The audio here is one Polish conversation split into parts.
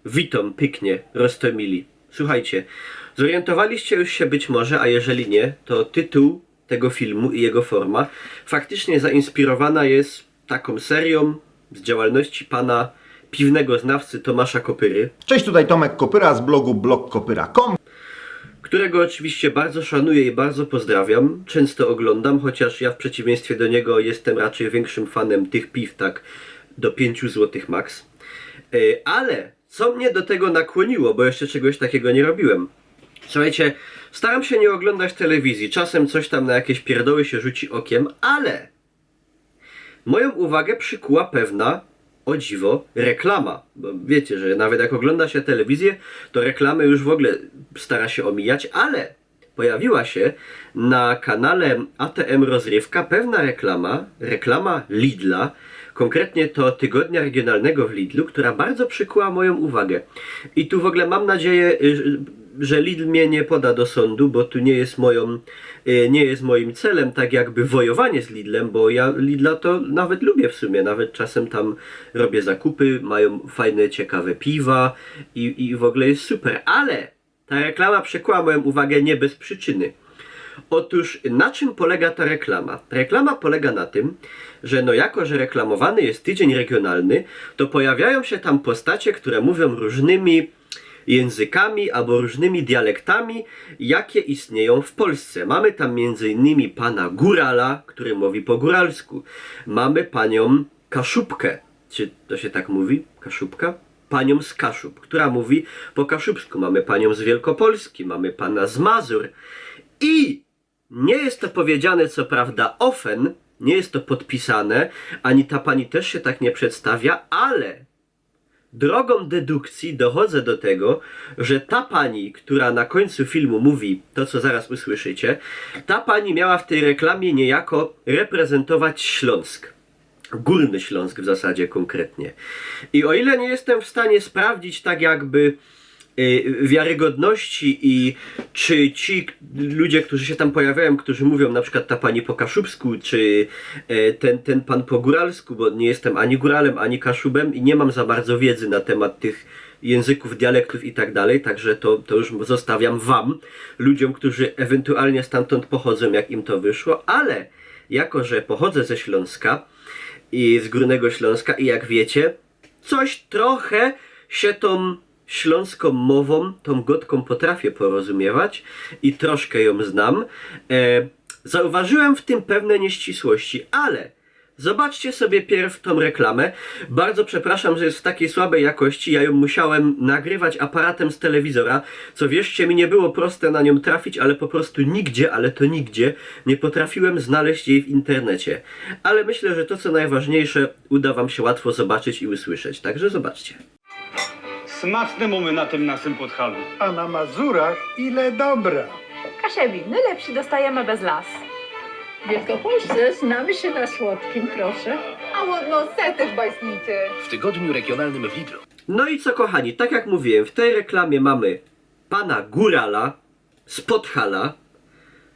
Witam pięknie, Rostomili. Słuchajcie, zorientowaliście już się być może, a jeżeli nie, to tytuł tego filmu i jego forma faktycznie zainspirowana jest taką serią z działalności pana piwnego znawcy Tomasza Kopyry, Cześć, tutaj Tomek Kopyra z blogu blogkopyra.com. którego oczywiście bardzo szanuję i bardzo pozdrawiam. Często oglądam, chociaż ja w przeciwieństwie do niego jestem raczej większym fanem tych piw, tak do 5 zł max. Ale co mnie do tego nakłoniło, bo jeszcze czegoś takiego nie robiłem. Słuchajcie, staram się nie oglądać telewizji, czasem coś tam na jakieś pierdoły się rzuci okiem, ale moją uwagę przykuła pewna, o dziwo, reklama. Bo wiecie, że nawet jak ogląda się telewizję, to reklamy już w ogóle stara się omijać, ale pojawiła się na kanale ATM Rozrywka pewna reklama Lidla, konkretnie to tygodnia regionalnego w Lidlu, która bardzo przykuła moją uwagę. I tu w ogóle mam nadzieję, że Lidl mnie nie poda do sądu, bo tu nie jest moim celem tak jakby wojowanie z Lidlem, bo ja Lidla to nawet lubię w sumie, nawet czasem tam robię zakupy, mają fajne, ciekawe piwa i w ogóle jest super, ale ta reklama przykuła moją uwagę nie bez przyczyny. Otóż na czym polega ta reklama? Reklama polega na tym, że no jako, że reklamowany jest tydzień regionalny, to pojawiają się tam postacie, które mówią różnymi językami albo różnymi dialektami, jakie istnieją w Polsce. Mamy tam m.in. pana Górala, który mówi po góralsku. Mamy panią Kaszubkę. Czy to się tak mówi? Kaszubka? Panią z Kaszub, która mówi po kaszubsku. Mamy panią z Wielkopolski, mamy pana z Mazur. I nie jest to powiedziane co prawda ofen, nie jest to podpisane, ani ta pani też się tak nie przedstawia, ale drogą dedukcji dochodzę do tego, że ta pani, która na końcu filmu mówi to, co zaraz usłyszycie, ta pani miała w tej reklamie niejako reprezentować Śląsk. Górny Śląsk w zasadzie konkretnie. I o ile nie jestem w stanie sprawdzić tak jakby wiarygodności i czy ci ludzie, którzy się tam pojawiają, którzy mówią na przykład ta pani po kaszubsku, czy ten pan po góralsku, bo nie jestem ani góralem, ani kaszubem i nie mam za bardzo wiedzy na temat tych języków, dialektów i tak dalej, także to już zostawiam wam, ludziom, którzy ewentualnie stamtąd pochodzą, jak im to wyszło, ale jako, że pochodzę ze Śląska i z Górnego Śląska i jak wiecie, coś trochę się tą śląską mową, tą gotką potrafię porozumiewać i troszkę ją znam. Zauważyłem w tym pewne nieścisłości, ale zobaczcie sobie pierw tą reklamę. Bardzo przepraszam, że jest w takiej słabej jakości. Ja ją musiałem nagrywać aparatem z telewizora, co wierzcie mi nie było proste na nią trafić, ale po prostu nigdzie, ale to nigdzie nie potrafiłem znaleźć jej w internecie. Ale myślę, że to co najważniejsze uda wam się łatwo zobaczyć i usłyszeć. Także zobaczcie. Smaczne mamy na tym naszym podchalu. A na Mazurach ile dobra. Kasiewiny lepszy dostajemy bez las. W Wielkopolsce znamy się na słodkim, proszę. A ładno setych bajsnicy. W tygodniu regionalnym w Lidlu. No i co kochani, tak jak mówiłem, w tej reklamie mamy pana Górala z Podhala,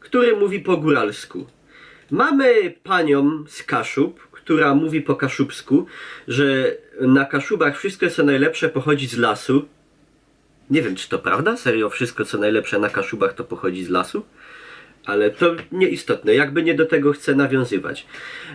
który mówi po góralsku. Mamy panią z Kaszub, która mówi po kaszubsku, że na Kaszubach wszystko co najlepsze pochodzi z lasu. Nie wiem, czy to prawda? Serio, wszystko co najlepsze na Kaszubach to pochodzi z lasu? Ale to nieistotne, jakby nie do tego chcę nawiązywać.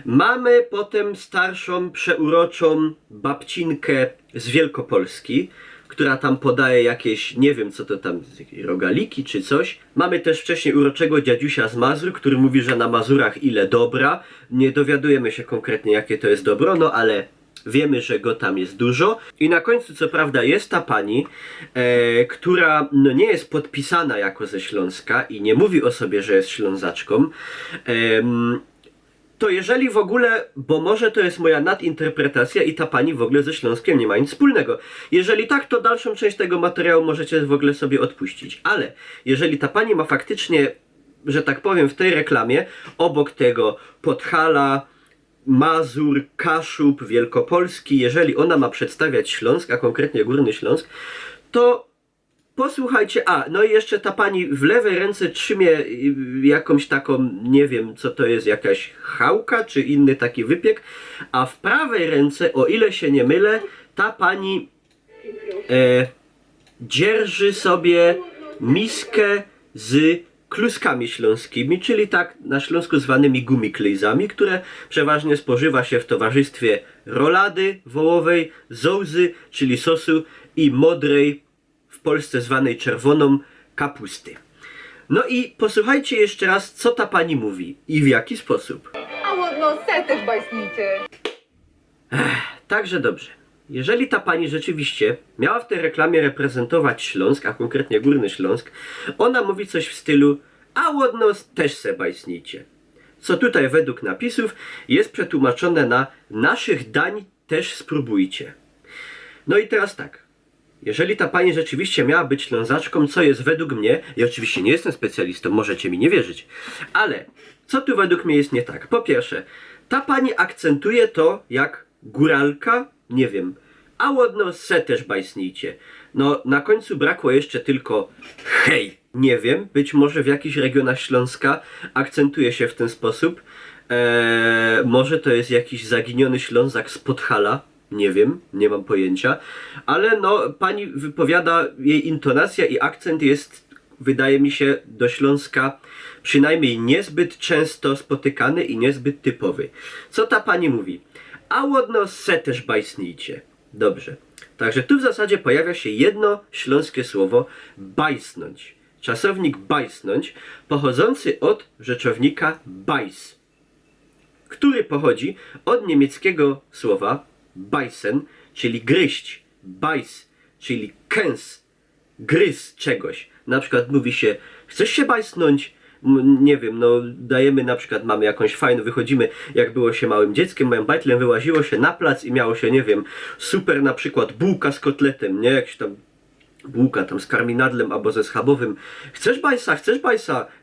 Mamy potem starszą, przeuroczą babcinkę z Wielkopolski, która tam podaje jakieś, nie wiem co to tam, jakieś rogaliki czy coś. Mamy też wcześniej uroczego dziadusia z Mazur, który mówi, że na Mazurach ile dobra. Nie dowiadujemy się konkretnie jakie to jest dobro, no ale wiemy, że go tam jest dużo. I na końcu co prawda jest ta pani, która no nie jest podpisana jako ze Śląska i nie mówi o sobie, że jest Ślązaczką. To jeżeli w ogóle, bo może to jest moja nadinterpretacja i ta pani w ogóle ze Śląskiem nie ma nic wspólnego. Jeżeli tak, to dalszą część tego materiału możecie w ogóle sobie odpuścić. Ale jeżeli ta pani ma faktycznie, że tak powiem, w tej reklamie obok tego Podhala, Mazur, Kaszub, Wielkopolski, jeżeli ona ma przedstawiać Śląsk, a konkretnie Górny Śląsk, to posłuchajcie, no i jeszcze ta pani w lewej ręce trzymie jakąś taką, nie wiem co to jest, jakaś chałka czy inny taki wypiek, a w prawej ręce, o ile się nie mylę, ta pani dzierży sobie miskę z kluskami śląskimi, czyli tak na Śląsku zwanymi gumiklejzami, które przeważnie spożywa się w towarzystwie rolady wołowej, zołzy, czyli sosu i modrej, w Polsce zwanej czerwoną, kapusty. No i posłuchajcie jeszcze raz, co ta pani mówi i w jaki sposób. A ładno se też bajsnicie. Także dobrze. Jeżeli ta pani rzeczywiście miała w tej reklamie reprezentować Śląsk, a konkretnie Górny Śląsk, ona mówi coś w stylu a łodno też se bajsnicie. Co tutaj według napisów jest przetłumaczone na naszych dań też spróbujcie. No i teraz tak. Jeżeli ta pani rzeczywiście miała być Ślązaczką, co jest według mnie, ja oczywiście nie jestem specjalistą, możecie mi nie wierzyć, ale co tu według mnie jest nie tak? Po pierwsze, ta pani akcentuje to jak góralka, nie wiem, a łodno se też bajsnijcie. No na końcu brakło jeszcze tylko hej, nie wiem, być może w jakichś regionach Śląska akcentuje się w ten sposób. Może to jest jakiś zaginiony Ślązak z Podhala, nie wiem, nie mam pojęcia, ale no pani wypowiada, jej intonacja i akcent jest, wydaje mi się, do Śląska przynajmniej niezbyt często spotykany i niezbyt typowy. Co ta pani mówi? A łodno se też bajsnijcie. Dobrze. Także tu w zasadzie pojawia się jedno śląskie słowo bajsnąć. Czasownik bajsnąć pochodzący od rzeczownika bajs, który pochodzi od niemieckiego słowa beißen, czyli gryźć, bajs, czyli kęs, gryz czegoś. Na przykład mówi się, chcesz się bajsnąć? Nie wiem, no dajemy na przykład, mamy jakąś fajną, wychodzimy, jak było się małym dzieckiem, małym bajtlem, wyłaziło się na plac i miało się, nie wiem, super na przykład bułka z kotletem, nie, jakiś tam bułka tam z karminadlem albo ze schabowym. Chcesz bajsa,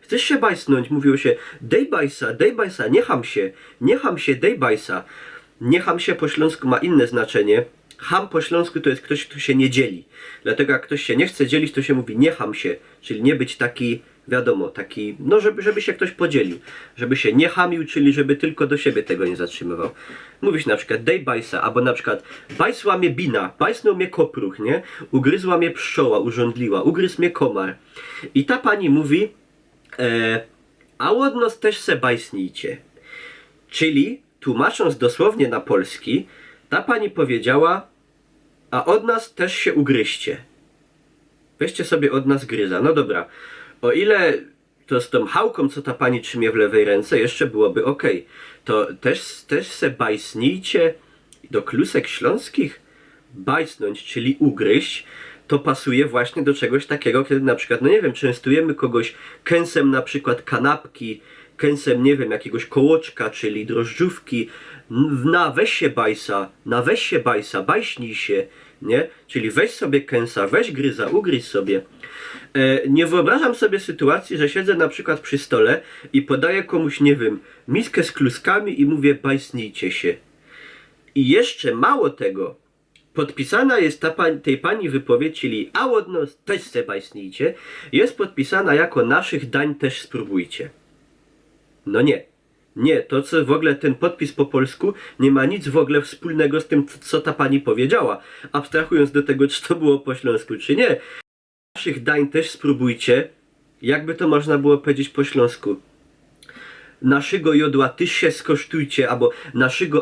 chcesz się bajsnąć? Mówiło się, dej bajsa, niecham się, dej bajsa. Niecham się po śląsku ma inne znaczenie. Ham po śląsku to jest ktoś, kto się nie dzieli. Dlatego jak ktoś się nie chce dzielić, to się mówi niecham się, czyli nie być taki, wiadomo, taki, no żeby się ktoś podzielił. Żeby się nie chamił, czyli żeby tylko do siebie tego nie zatrzymywał. Mówisz na przykład dej bajsa, albo na przykład bajsła mnie bina, bajsnął mnie kopruch, nie? Ugryzła mnie pszczoła, urządliła, ugryzł mnie komar. I ta pani mówi, a łodno też se bajsnijcie. Czyli tłumacząc dosłownie na polski, ta pani powiedziała, a od nas też się ugryźcie. Weźcie sobie od nas gryza. No dobra, o ile to z tą hałką, co ta pani trzymie w lewej ręce, jeszcze byłoby ok. To też se bajsnijcie do klusek śląskich. Bajsnąć, czyli ugryźć, to pasuje właśnie do czegoś takiego, kiedy na przykład, no nie wiem, częstujemy kogoś kęsem na przykład kanapki, kęsem, nie wiem, jakiegoś kołoczka, czyli drożdżówki, weź się bajsa, bajśnij się, nie? Czyli weź sobie kęsa, weź gryza, ugryź sobie. Nie wyobrażam sobie sytuacji, że siedzę na przykład przy stole i podaję komuś, nie wiem, miskę z kluskami i mówię bajsnijcie się. I jeszcze mało tego, podpisana jest tej pani wypowiedź, czyli a łodno też se bajsnijcie, jest podpisana jako naszych dań też spróbujcie. No nie. Nie, to co w ogóle ten podpis po polsku nie ma nic w ogóle wspólnego z tym, co ta pani powiedziała. Abstrahując do tego, czy to było po śląsku, czy nie. Naszych dań też spróbujcie. Jakby to można było powiedzieć po śląsku? Naszego jodła tyż się skosztujcie,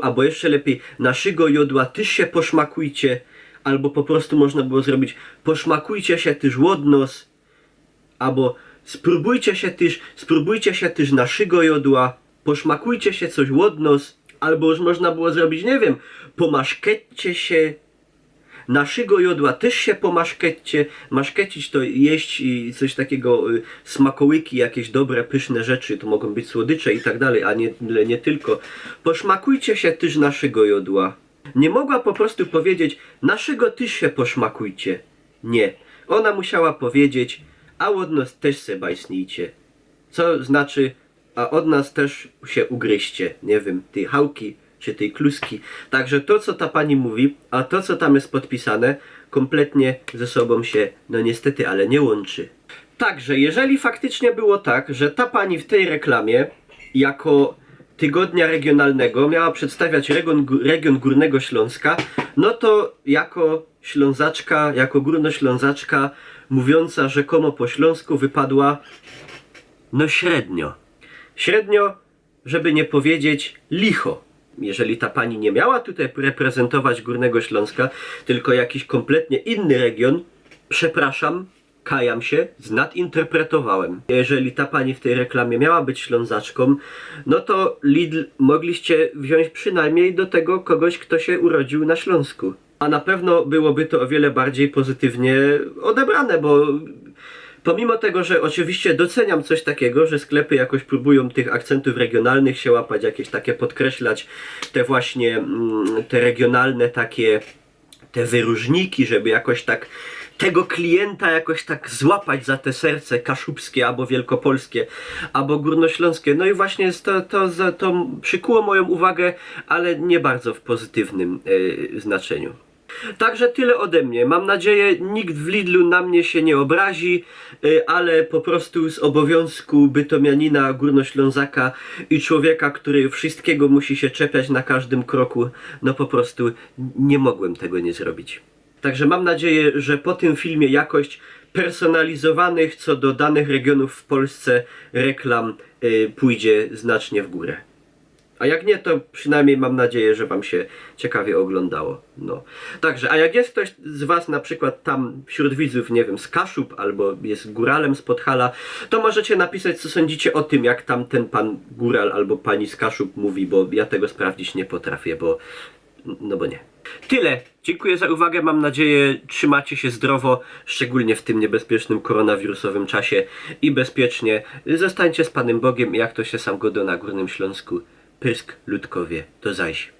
albo jeszcze lepiej, naszego jodła tyż się poszmakujcie, albo po prostu można było zrobić poszmakujcie się tyż łodnos, albo spróbujcie się tyż naszego jodła, poszmakujcie się coś łodnos, albo już można było zrobić, nie wiem, pomaszkecie się, naszego jodła też się pomaszkecie. Maszkecić to jeść i coś takiego, smakołyki, jakieś dobre, pyszne rzeczy, to mogą być słodycze i tak dalej, a nie tylko. Poszmakujcie się tyż naszego jodła. Nie mogła po prostu powiedzieć, naszego tyż się poszmakujcie. Nie. Ona musiała powiedzieć, a od nas też se bajsnijcie. Co znaczy, a od nas też się ugryźcie. Nie wiem, tej hałki czy tej kluski. Także to, co ta pani mówi, a to, co tam jest podpisane, kompletnie ze sobą się, no niestety, ale nie łączy. Także, jeżeli faktycznie było tak, że ta pani w tej reklamie, jako tygodnia regionalnego, miała przedstawiać region Górnego Śląska, no to jako Ślązaczka, jako Górnoślązaczka mówiąca rzekomo po śląsku wypadła no średnio. Średnio, żeby nie powiedzieć licho. Jeżeli ta pani nie miała tutaj reprezentować Górnego Śląska, tylko jakiś kompletnie inny region, przepraszam, kajam się, nadinterpretowałem. Jeżeli ta pani w tej reklamie miała być Ślązaczką, no to Lidl mogliście wziąć przynajmniej do tego kogoś, kto się urodził na Śląsku. A na pewno byłoby to o wiele bardziej pozytywnie odebrane, bo pomimo tego, że oczywiście doceniam coś takiego, że sklepy jakoś próbują tych akcentów regionalnych się łapać, jakieś takie podkreślać, te właśnie te regionalne takie, te wyróżniki, żeby jakoś tak tego klienta jakoś tak złapać za te serce kaszubskie, albo wielkopolskie, albo górnośląskie. No i właśnie to przykuło moją uwagę, ale nie bardzo w pozytywnym znaczeniu. Także tyle ode mnie. Mam nadzieję, nikt w Lidlu na mnie się nie obrazi, ale po prostu z obowiązku bytomianina, Górnoślązaka i człowieka, który wszystkiego musi się czepiać na każdym kroku, no po prostu nie mogłem tego nie zrobić. Także mam nadzieję, że po tym filmie jakość personalizowanych co do danych regionów w Polsce reklam pójdzie znacznie w górę. A jak nie, to przynajmniej mam nadzieję, że wam się ciekawie oglądało. No. Także, a jak jest ktoś z was na przykład tam wśród widzów, nie wiem, z Kaszub, albo jest góralem z Podhala, to możecie napisać, co sądzicie o tym, jak tam ten pan góral albo pani z Kaszub mówi, bo ja tego sprawdzić nie potrafię, bo nie. Tyle. Dziękuję za uwagę. Mam nadzieję, trzymacie się zdrowo, szczególnie w tym niebezpiecznym koronawirusowym czasie i bezpiecznie. Zostańcie z Panem Bogiem, jak to się sam godo na Górnym Śląsku. Pysk, ludkowie. Do zaś.